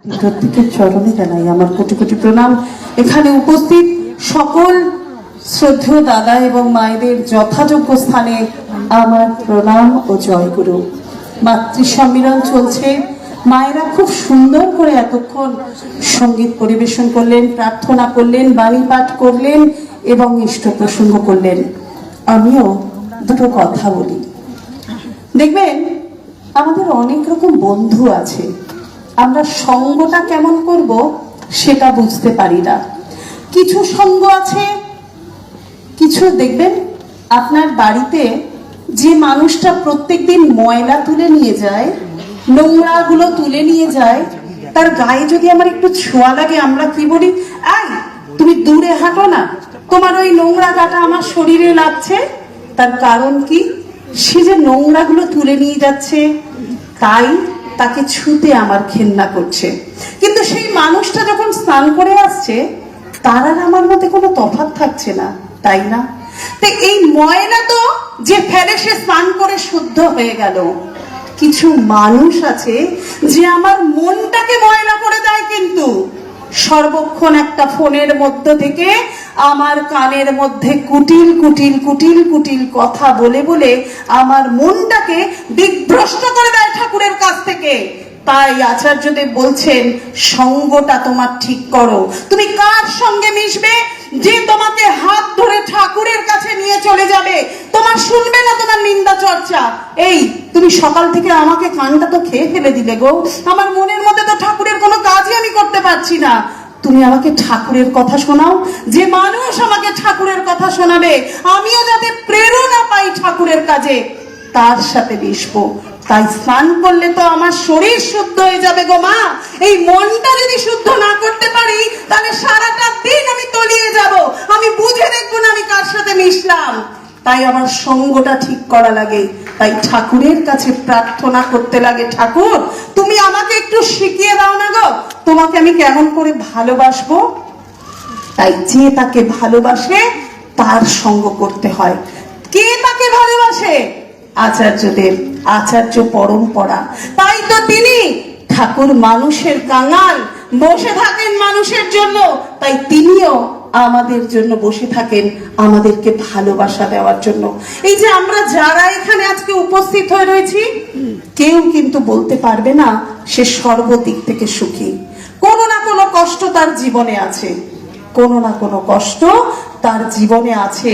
প্রত্যেকের চরণে জানাই আমার কোটি কোটি প্রণাম। এখানে উপস্থিত সকল শ্রদ্ধেয় দাদা এবং মায়েদের যথাযোগ্য স্থানে আমার প্রণাম ও জয়গুরু। মাতৃ সম্মিলন চলছে, মায়েরা খুব সুন্দর করে এতক্ষণ সঙ্গীত পরিবেশন করলেন, প্রার্থনা করলেন, বাণী পাঠ করলেন এবং ইষ্ট প্রসঙ্গ করলেন। আমিও দুটো কথা বলি। দেখবেন আমাদের অনেক রকম বন্ধু আছে, আমরা সঙ্গটা কেমন করব সেটা বুঝতে পারি না। কিছু সঙ্গ আছে, কিছু দেখবেন আপনার বাড়িতে যে মানুষটা প্রত্যেকদিন ময়লা তুলে নিয়ে যায়, নোংরা গুলো তুলে নিয়ে যায়, তার গায়ে যদি আমার একটু ছোঁয়া লাগে, আমরা কি বলি, এই তুমি দূরে হাঁটো না, তোমার ওই নোংরা গাটা আমার শরীরে লাগছে। তার কারণ কি? সে যে নোংরা গুলো তুলে নিয়ে যাচ্ছে, তাই তাকে ছুতে আমার ঘেন্না করছে। কিন্তু সেই মানুষটা যখন স্নান করে আসছে, তার আর আমার মধ্যে কোনো তফাৎ থাকছে না, তাই না? তো এই ময়লা তো যে ফেলে সে স্নান করে শুদ্ধ হয়ে গেল। কিছু মানুষ আছে যে আমার মনটাকে ময়লা করে দেয়, কিন্তু সর্বক্ষণ একটা ফোনের মধ্য থেকে আমার কানের মধ্যে কুটিল কুটিল কুটিল কুটিল কথা বলে বলে আমার মনটাকে বিভ্রষ্ট করে দেয় ঠাকুরের কাছ থেকে। তাই আচার্যদেব বলছেন, সঙ্গটা তোমার ঠিক করো। তুমি কার সঙ্গে মিশবে যে তোমাকে হাত ধরে ঠাকুরের কাছে নিয়ে চলে যাবে? তোমার শুনবে না তোমার নিন্দা চর্চা। এই তুমি সকাল থেকে আমাকে কানটা তো খেয়ে ফেলে দিলে গো, আমার মনের মধ্যে তো ঠাকুরের কোনো কাজই আমি করতে পারছি না। তুমি আমাকে ঠাকুরের কথা শোনাও, যে মানুষ আমাকে ঠাকুরের কথা শোনাবে আমিও যাতে প্রেরণা পাই ঠাকুরের কাজে, তার সাথে মিশবো। তাই স্নান করলে তো আমার শরীর শুদ্ধ হয়ে যাবে গো মা। এই মনটা যদি শুদ্ধ না করতে পারি, তাহলে সারাটা দিন আমি তলিয়ে যাব, আমি বুঝে দেখবো না আমি কার সাথে মিশলাম। তাই আমার সঙ্গটা ঠিক করা লাগে। তাই ঠাকুরের কাছে প্রার্থনা করতে লাগে, ঠাকুর তুমি আমাকে একটু শিখিয়ে দাও না গো, তোমাকে আমি কেমন করে ভালোবাসবো। তাই যে তাকে ভালোবাসে তার সঙ্গ করতে হয়। কে তাকে ভালোবাসে? আচার্যদেব, আচার্য পরম্পরা। তাই তো তিনি ঠাকুর মানুষের কাঙাল, বসে থাকেন মানুষের জন্য। তাই তিনিও আমাদের জন্য বসে থাকেন, আমাদেরকে ভালোবাসা দেওয়ার জন্য। এই যে আমরা যারা এখানে আজকে উপস্থিত হয়ে রয়েছি, কেউ কিন্তু বলতে পারবে না সে সর্বদিক থেকে সুখী। কোনো না কোনো কষ্ট তার জীবনে আছে, কোনো না কোনো কষ্ট তার জীবনে আছে।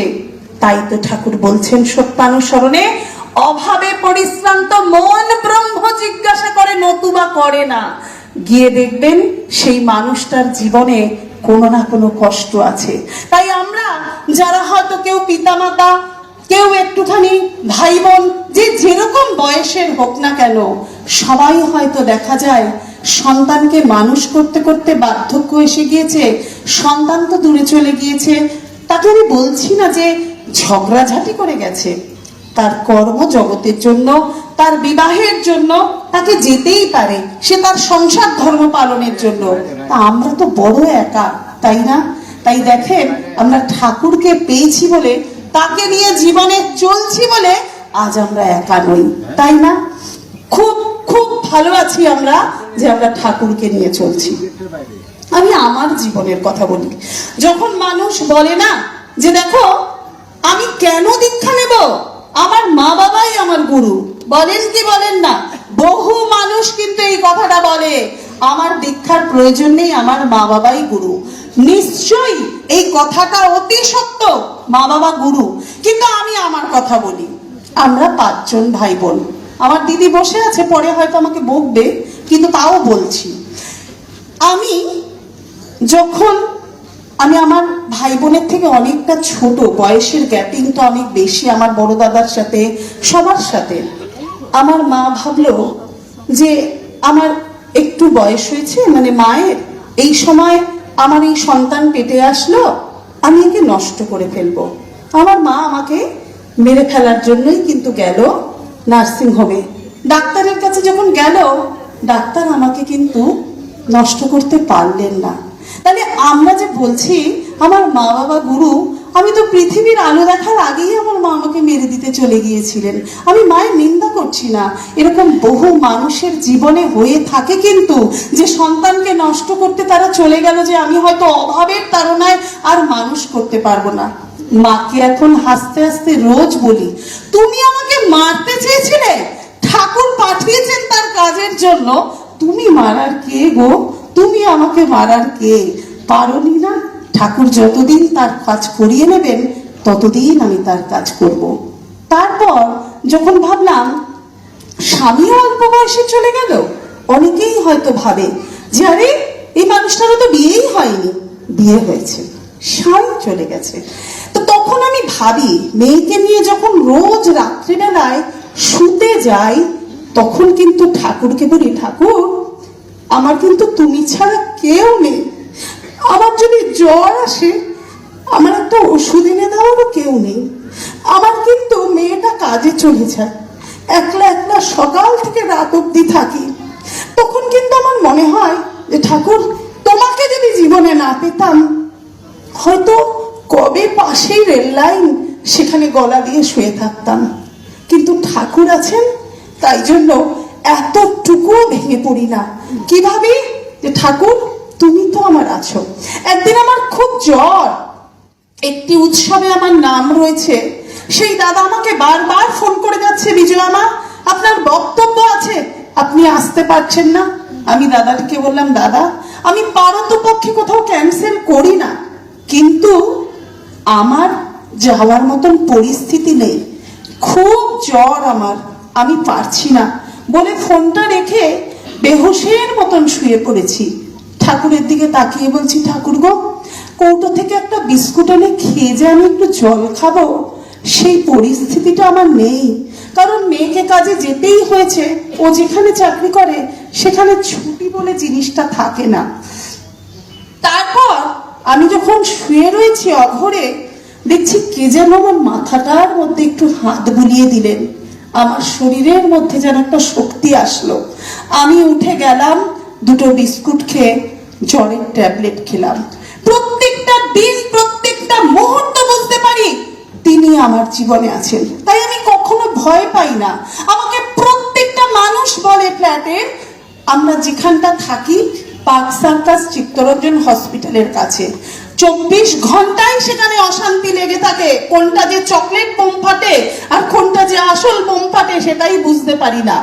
তাই তো ঠাকুর বলছেন সত্যানুসরণে, অভাবে পরিশ্রান্ত মন ব্রহ্ম জিজ্ঞাসা করে নতুবা করে না। গিয়ে দেখবেন সেই মানুষটার জীবনে কোনো না কোনো কষ্ট আছে। তাই আমরা যারা হয়তো কেউ পিতামাতা, কেউ একটুখানি ভাই বোন, যে যেরকম বয়সের হোক না কেন, সবাই হয়তো দেখা যায় সন্তানকে মানুষ করতে করতে বার্ধক্য এসে গিয়েছে, সন্তান তো দূরে চলে গিয়েছে। তাকে আমি বলছি না যে ঝগড়াঝাটি করে গেছে, তার কর্মজগতের জন্য, তার বিবাহের জন্য তাকে যেতেই পারে, সে তার সংসার ধর্ম পালনের জন্য। তা আমরা তো বড় একা, তাই না? তাই দেখেন আমরা ঠাকুরকে পেয়েছি বলে, তাকে নিয়ে জীবনে চলছি বলে আজ আমরা একা নই, তাই না? খুব খুব ভালো আছি আমরা যে আমরা ঠাকুরকে নিয়ে চলছি। আমি আমার জীবনের কথা বলি। যখন মানুষ বলে না যে দেখো আমি কেন দীক্ষা নেব, আমার মা বাবাই আমার গুরু, বলেন কি বলেন না? বহু মানুষ কিন্তু এই কথাটা বলে, আমার দীক্ষার প্রয়োজন নেই, আমার মা বাবাই গুরু। নিশ্চয়ই এই কথাটা অতি সত্য, মা বাবা গুরু। কিন্তু আমি আমার কথা বলি, আমরা 5 জন ভাই বোন। আমার দিদি বসে আছে, পরে হয়তো আমাকে বকবে, কিন্তু তাও বলছি। আমি আমার ভাই বোনের থেকে অনেকটা ছোট, বয়সের গ্যাপিং তো অনেক বেশি আমার বড় দাদার সাথে, সবার সাথে। আমার মা ভাবলো যে আমার একটু বয়স হয়েছে, মানে মায়ের এই সময় আমার এই সন্তান পেটে আসলো, আমি একে নষ্ট করে ফেলবো। আমার মা আমাকে মেরে ফেলার জন্যই কিন্তু গেল নার্সিং হোমে। ডাক্তারের কাছে যখন গেল, ডাক্তার আমাকে কিন্তু নষ্ট করতে পারলেন না। তাহলে আমরা যে বলছি আমার মা বাবা গুরু, আমি তো পৃথিবীর আলো দেখার আগেই আমার মা আমাকে মেরে দিতে চলে গিয়েছিলেন। আমি মায়ের নিন্দা করছি না, এরকম বহু মানুষের জীবনে হয়ে থাকে কিন্তু, যে সন্তানকে নষ্ট করতে তারা চলে গেল, যে আমি হয়তো অভাবের তাড়নায় আর মানুষ করতে পারবো না। মাকে এখন হাসতে হাসতে রোজ বলি, তুমি আমাকে মারতে চেয়েছিলে, ঠাকুর পাঠিয়েছেন তার কাজের জন্য, তুমি মারার কে গো? তুমি আমাকে মারার কে? পারোনি না? ঠাকুর যতদিন তার কাজ করিয়ে নেবেন ততদিন আমি তার কাজ করব। তারপর যখন ভাবলাম স্বামীও অল্প বয়সে চলে গেল, অনেকেই হয়তো ভাবে যে আরে এই মানুষটারও তো বিয়েই হয়নি, বিয়ে হয়েছে, স্বামী চলে গেছে। তো তখন আমি ভাবি, মেয়েকে নিয়ে যখন রোজ রাত্রিবেলায় শুতে যাই, তখন কিন্তু ঠাকুরকে বলি, ঠাকুর আমার কিন্তু তুমি ছাড়া কেউ নেই, আমার যদি জ্বর আসে আমার একটা ওষুধ এনে দেওয়ারও কেউ নেই, আমার কিন্তু মেয়েটা কাজে চলে যায়, একলা একলা সকাল থেকে রাত অব্দি থাকি। তখন কিন্তু আমার মনে হয় যে ঠাকুর তোমাকে যদি জীবনে না পেতাম, হয়তো কবে পাশেই রেল লাইন, সেখানে গলা দিয়ে শুয়ে থাকতাম। কিন্তু ঠাকুর আছেন, তাই জন্য এতটুকুও ভেঙে পড়ি না। কিভাবে? যে ঠাকুর তুমি তো আমার আছো। একদিন আমার খুব জ্বর, একটি উৎসবে আমার নাম রয়েছে, সেই দাদা আমাকে বারবার ফোন করে যাচ্ছে, বিজয়া মা আপনার বক্তব্য আছে, আপনি আসতে পারছেন না। আমি দাদাটিকে বললাম, দাদা আমি পারতপক্ষে কোথাও ক্যান্সেল করি না, কিন্তু আমার যাওয়ার মতন পরিস্থিতি নেই, খুব জ্বর আমার, আমি পারছি না বলে ফোনটা রেখে বেহুশের মতন শুয়ে পড়েছি। ঠাকুরের দিকে তাকিয়ে বলছি, ঠাকুর গো কৌটো থেকে একটা বিস্কুট এনে খেয়ে যে আমি একটু জল খাবো, সেই পরিস্থিতিটা আমার নেই। কারণ মেয়েকে কাজে যেতেই হয়েছে, ও যেখানে চাকরি করে সেখানে ছুটি বলে জিনিসটা থাকে না। তারপর আমি যখন শুয়ে রয়েছি অঘরে, দেখছি কে যেন আমার মাথাটার মধ্যে একটু হাত বুলিয়ে দিলেন, আমার শরীরের মধ্যে যেন একটা শক্তি আসলো। আমি উঠে গেলাম, দুটো বিস্কুট খেয়ে জ্বরের ট্যাবলেট খেলাম। প্রত্যেকটা দিন প্রত্যেকটা মুহূর্ত বুঝতে পারি তিনি আমার জীবনে আছেন, তাই আমি কখনো ভয় পাই না। আমাকে প্রত্যেকটা মানুষ বলে, ফ্ল্যাটের আমরা যেখানটা থাকি পার্ক সার্কাস চিত্তরঞ্জন হসপিটালের কাছে, 24 ঘন্টায় সেখানে অশান্তি লেগে থাকে, কোনটা যে চকলেট বোম ফাটে আর কোনটা যে আসল বোম ফাটে সেটাই বুঝতে পারি না।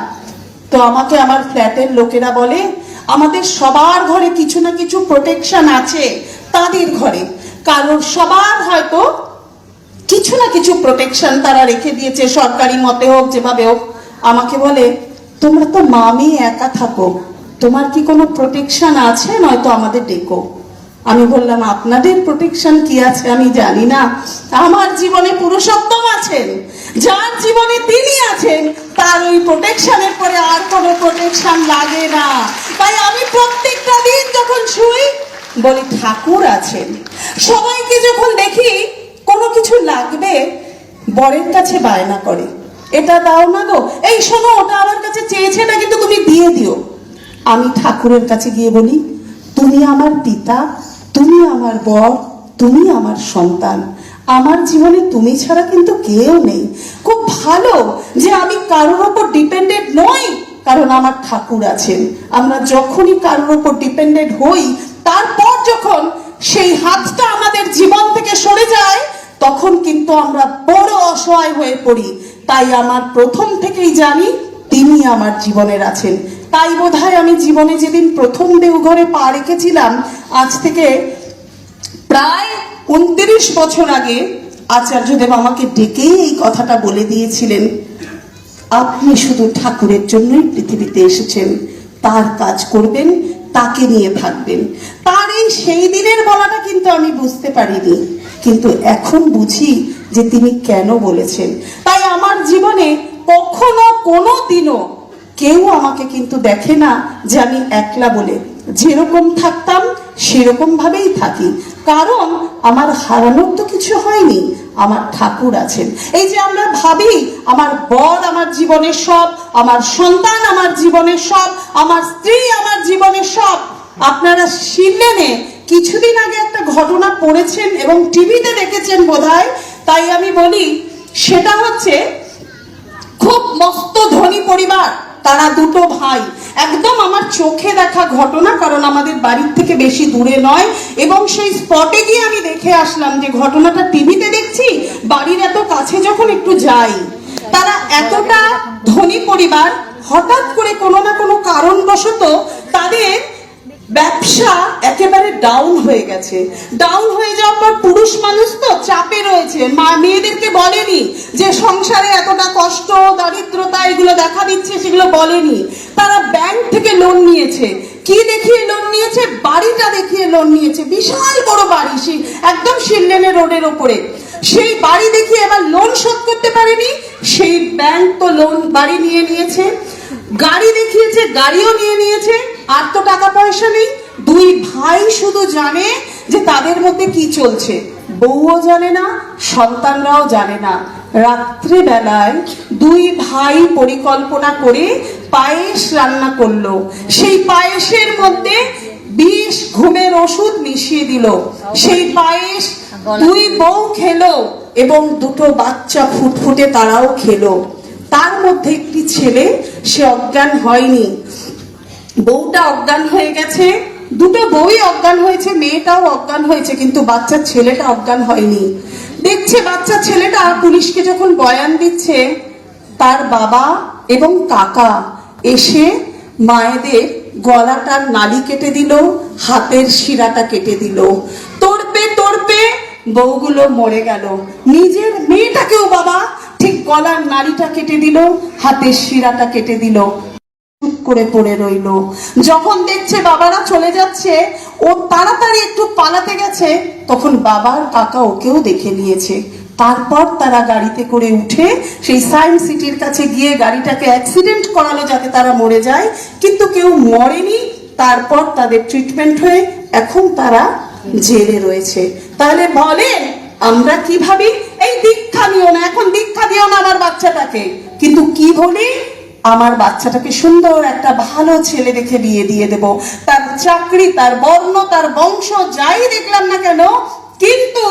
তো আমাকে আমার ফ্ল্যাটের লোকেরা বলে, আমাদের সবার ঘরে কিছু না কিছু প্রোটেকশন আছে, তাদের ঘরে কারোর সবার হয়তো কিছু না কিছু প্রোটেকশন তারা রেখে দিয়েছে, সরকারি মতে হোক যেভাবে হোক। আমাকে বলে, তোমরা তো মামি একা থাকো, তোমার কি কোনো প্রোটেকশন আছে? নয়তো আমাদের ডেকো। আমি বললাম, আপনাদের প্রোটেকশন কি আছে আমি জানি না, আমার জীবনে পুরুষোত্তম আছেন, যার জীবনে তিনি আছেন তার ওই প্রোটেকশনের পরে আর কোনো প্রোটেকশন লাগে না। তাই আমি প্রত্যেকটা দিন যখন শুই বলি ঠাকুর আছেন। সবাইকে যখন দেখি কোনো কিছু লাগবে, বরের কাছে বায়না করে, এটা দাও না গো, এই শোনো ওটা আমার কাছে চেয়েছে না কিন্তু তুমি দিয়ে দিও। আমি ঠাকুরের কাছে গিয়ে বলি, তুমি আমার পিতা, তুমি আমার বর, তুমি আমার সন্তান, আমার জীবনে তুমি ছাড়া কিন্তু কেউ নেই। খুব ভালো যে আমি কারোর ওপর ডিপেন্ডেন্ট নই, কারণ আমার ঠাকুর আছেন। আমরা যখনই কারোর ওপর ডিপেন্ডেন্ট হই, তারপর যখন সেই হাতটা আমাদের জীবন থেকে সরে যায়, তখন কিন্তু আমরা বড় অসহায় হয়ে পড়ি। তাই আমার প্রথম থেকেই জানি তিনি আমার জীবনের আছেন। তাই বোধহয় আমি জীবনে যেদিন প্রথম দেওঘরে পা রেখেছিলাম, আজ থেকে প্রায় 29 বছর আগে আচার্যদেব আমাকে ডেকেই এই কথাটা বলে দিয়েছিলেন, আপনি শুধু ঠাকুরের জন্যই পৃথিবীতে এসেছেন, তার কাজ করবেন, তাকে নিয়ে থাকবেন। তার এই সেই দিনের বলাটা কিন্তু আমি বুঝতে পারিনি, কিন্তু এখন বুঝি যে তিনি কেন বলেছেন। তাই আমার জীবনে কখনো কোনো দিনও কেউ আমাকে কিন্তু দেখে না যে আমি একলা বলে, যেরকম থাকতাম সেরকম ভাবেই থাকি, কারণ আমার হারানোর তো কিছু হয়নি, আমার ঠাকুর আছেন। এই যে আমরা ভাবি আমার বর আমার জীবনের সব, আমার সন্তান আমার জীবনের সব, আমার স্ত্রী আমার জীবনের সব, আপনারা শিরলেনে কিছুদিন আগে একটা ঘটনা পড়েছেন এবং টিভিতে দেখেছেন বোধহয়, তাই আমি বলি সেটা হচ্ছে খুব মস্ত ধনী পরিবার, তারা দুটো ভাই, একদম আমার চোখে দেখা ঘটনা, কারণ আমাদের বাড়ির থেকে বেশি দূরে নয় এবং সেই স্পটে গিয়ে আমি দেখে আসলাম যে ঘটনাটা টিভিতে দেখছি, বাড়ির এত কাছে যখন একটু যাই। তারা এতটা ধনী পরিবার, হঠাৎ করে কোনো না কোনো কারণবশত তাদের ব্যবসা একেবারে ডাউন হয়ে গেছে। ডাউন হয়ে যাওয়ার পর পুরুষ মানুষ তো চাপে রয়েছে, মেয়েদেরকে বলেনি যে সংসারে এতটা কষ্ট দারিদ্রতা এগুলো দেখা দিচ্ছে, সেগুলো বলেনি। তারা ব্যাংক থেকে লোন নিয়েছে। কি দেখিয়ে লোন নিয়েছে? বাড়িটা দেখিয়ে লোন নিয়েছে, বিশাল বড় বাড়ি, সেই একদম শিললেনের রোডের ওপরে। সেই বাড়ি দেখিয়ে এবার লোন শোধ করতে পারেনি, সেই ব্যাংক তো লোন বাড়ি নিয়ে নিয়েছে। গাড়ি দেখিয়েছে, গাড়িও নিয়ে নিয়েছে, আর তো টাকা পয়সা নেই। দুই ভাই শুধু জানে যে তাদের মধ্যে কি চলছে, বউও জানে না, সন্তানরাও জানে না। রাত্রে বেলায় দুই ভাই পরিকল্পনা করে পায়েস রান্না করলো। সেই পায়েসের মধ্যে বিষ ঘুমের ওষুধ মিশিয়ে দিল। সেই পায়েস দুই বউ খেলো এবং দুটো বাচ্চা ফুটফুটে তারাও খেলো। তার মধ্যে একটি ছেলে, সে অজ্ঞান হয়নি, বউটা অজ্ঞান হয়ে গেছে, দুটো বউই অজ্ঞান হয়েছে, মেয়েটাও অজ্ঞান হয়েছে, কিন্তু বাচ্চা ছেলেটা অজ্ঞান হয়নি। দেখছে বাচ্চা ছেলেটা পুলিশকে যখন বয়ান দিচ্ছে, তার বাবা এবং কাকা এসে মায়েদের গলাটার নালি কেটে দিল, হাতের শিরাটা কেটে দিল। তড়পে তড়পে বউগুলো মরে গেল। নিজের মেয়েটাকেও বাবা ঠিক গলার নাড়িটা কেটে দিল, হাতের শিরাটা কেটে দিল, করে পড়ে রইল। যখন দেখছে বাবারা চলে যাচ্ছে, ও তাড়াতাড়ি একটু পালাতে গেছে, তখন বাবার কাকা ওকেও দেখে নিয়েছে। তারপর তারা গাড়িতে করে উঠে সেই সায়েন্স সিটির কাছে গিয়ে গাড়িটাকে অ্যাক্সিডেন্ট করালো যাতে তারা মরে যায়, কিন্তু কেউ মরেনি। তারপর তাদের ট্রিটমেন্ট হয়ে এখন তারা জেলে রয়েছে। তাহলে বলেন আমরা কি ভাবি? এই দীক্ষা নিও না, এখন দীক্ষা দিও না আমার বাচ্চাটাকে, কিন্তু কি বলি? আমার বাচ্চাটাকে সুন্দর একটা ভালো ছেলে দেখে বিয়ে দিয়ে দেব, তার চাকরি, তার বর্ণ, তার বংশ যাই দেখলাম না কেন, কিন্তু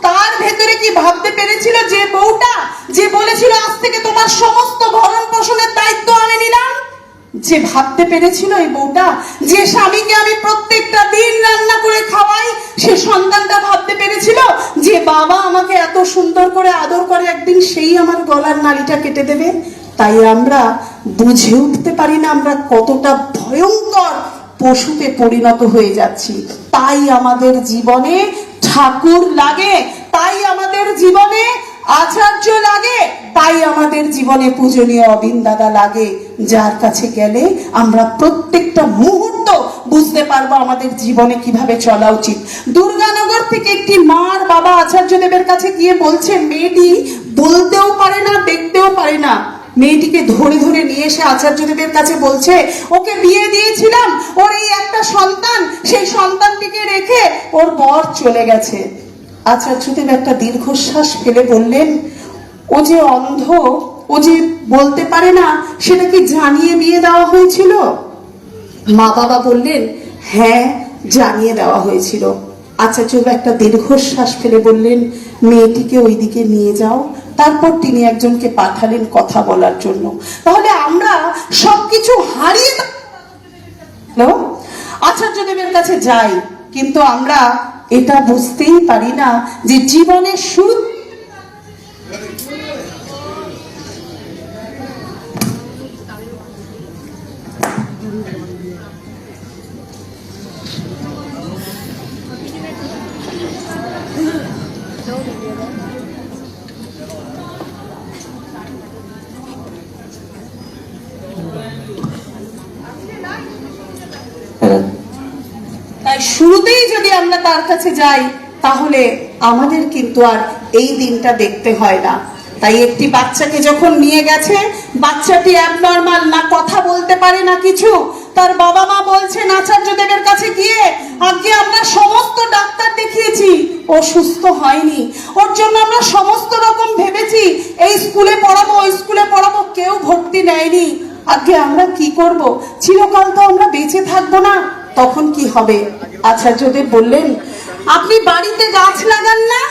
তার ভেতরে কি ভাবতে পেরেছিল যে বউটা যে বলেছিল আজ থেকে তোমার সমস্ত ভরণ পোষণের দায়িত্ব আমি নিলাম, যে ভাবতে পেরেছিল এই বউটা যে স্বামীকে আমি প্রত্যেকটা দিন রান্না করে খাওয়াই, সে সন্তানটা ভাবতে পেরেছিল যে বাবা আমাকে এত সুন্দর করে আদর করে, একদিন সেই আমার গলার নাড়িটা কেটে দেবে? তাই আমরা বুঝে উঠতে পারি না আমরা কতটা ভয়ঙ্কর পশুতে পরিণত হয়ে যাচ্ছি। তাই আমাদের জীবনে ঠাকুর লাগে, তাই আমাদের জীবনে আচার্য লাগে, তাই আমাদের জীবনে পূজনীয় অবিন দাদা লাগে, যার কাছে গেলে আমরা প্রত্যেকটা মুহূর্ত বুঝতে পারবো আমাদের জীবনে কিভাবে চলা উচিত। দুর্গানগর থেকে একটি মার বাবা আচার্যদেবের কাছে গিয়ে বলছে, মেয়েটি বলতেও পারে না, দেখতেও পারে না। মেয়েটিকে ধরে ধরে নিয়ে এসে আচার্যদেবের কাছে বলছে, ওকে বিয়ে দিয়েছিলাম, ওর এই একটা সন্তান, সেই সন্তানটিকে রেখে ওর বর চলে গেছে। আচার্যদেব একটা দীর্ঘশ্বাস ফেলে বললেন, ও যে অন্ধ, ও যে বলতে পারে না, সেটা কি জানিয়ে বিয়ে দেওয়া হয়েছিল? মা বাবা বললেন, হ্যাঁ জানিয়ে দেওয়া হয়েছিল। আচার্যদেব একটা দীর্ঘশ্বাস ফেলে বললেন, মেয়েটিকে ওইদিকে নিয়ে যাও। তারপর তিনি একজনকে পাঠালেন কথা বলার জন্য। তাহলে আমরা সবকিছু হারিয়ে আচার্যদেবের কাছে যাই, কিন্তু আমরা এটা বুঝতেই পারি না যে জীবনের শুরু তাই শুরুতেই যদি আমরা তার কাছে যাই, তাহলে আমাদের কিন্তু আর এই দিনটা দেখতে হয় না। তাই একটি বাচ্চাকে যখন নিয়ে গেছে, বাচ্চাটি অ্যাবনর্মাল, না কথা বলতে পারে না কিছু, তার বাবা মা বলছেন আচার্যদেবের কাছে গিয়ে, আগে আমরা সমস্ত ডাক্তার দেখিয়েছি, ও সুস্থ হয়নি, ওর জন্য আমরা সমস্ত রকম ভেবেছি, এই স্কুলে পড়াবো ওই স্কুলে পড়াবো, কেউ ভর্তি নেয়নি, আগে আমরা কি করব? চিরকাল তো আমরা বেঁচে থাকবো না, তখন কি হবে? আচার্যদেব বললেন, আপনি বাড়িতে গাছ লাগান না,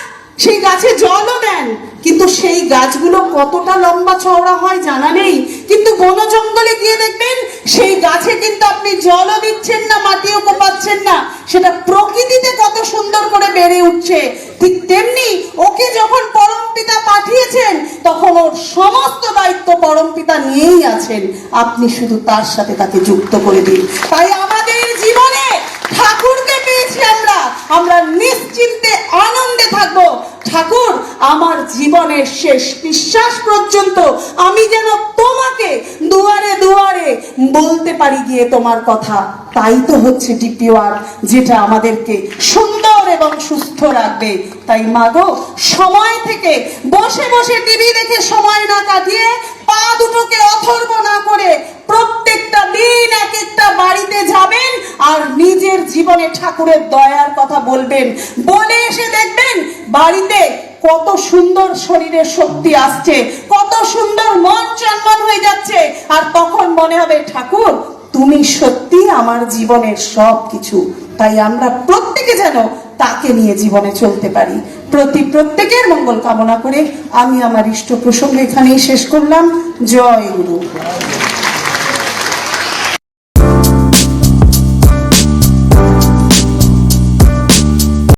সেই গাছে জলও দেন, কিন্তু সেই গাছগুলো কতটা লম্বা চওড়া হয় জানা নেই। কিন্তু বন জঙ্গলে গিয়ে দেখবেন সেই গাছে কিন্তু আপনি জলও দিচ্ছেন না, মাটিও কোপাচ্ছেন না, সেটা প্রকৃতিতে কত সুন্দর করে বেড়ে উঠছে। ঠিক তেমনি ওকে যখন পরমপিতা পাঠিয়েছেন তখন ওর সমস্ত দায়িত্ব পরমপিতা নিয়েই আছেন, আপনি শুধু তার সাথে তাকে যুক্ত করে দিন। তাই আমাদের জীবনে ঠাকুরকে পেয়েছি, আমরা নিশ্চিন্তে আনন্দে থাকবো। ঠাকুর, আমার জীবনের শেষ নিঃশ্বাস পর্যন্ত আমি যেন তোমাকে দুয়ারে দুয়ারে বলতে পারি গিয়ে তোমার কথা। তাই তো হচ্ছে ডিপি ওয়ার্ক, যেটা আমাদেরকে সুন্দর এবং সুস্থ রাখবে। তাই মাগো, সময় থেকে বসে বসে টিভি দেখে সময় না কাটিয়ে, পা দুটোকে অথর্ব না করে প্রত্যেকটা দিন এক একটা বাড়িতে যাবেন আর নিজের জীবনে ঠাকুরের দয়ার কথা বলবেন। বলে এসে দেখবেন বাড়িতে কত সুন্দর শরীরের শক্তি আসছে, কত সুন্দর মন চনমন হয়ে যাচ্ছে। আর তখন মনে হবে, ঠাকুর তুমি সত্যি আমার জীবনের সব কিছু। তাই আমরা প্রত্যেকে যেন তাকে নিয়ে জীবনে চলতে পারি। প্রত্যেকের মঙ্গল কামনা করে আমি আমার ইষ্ট প্রসঙ্গ এখানেই শেষ করলাম। জয় গুরু।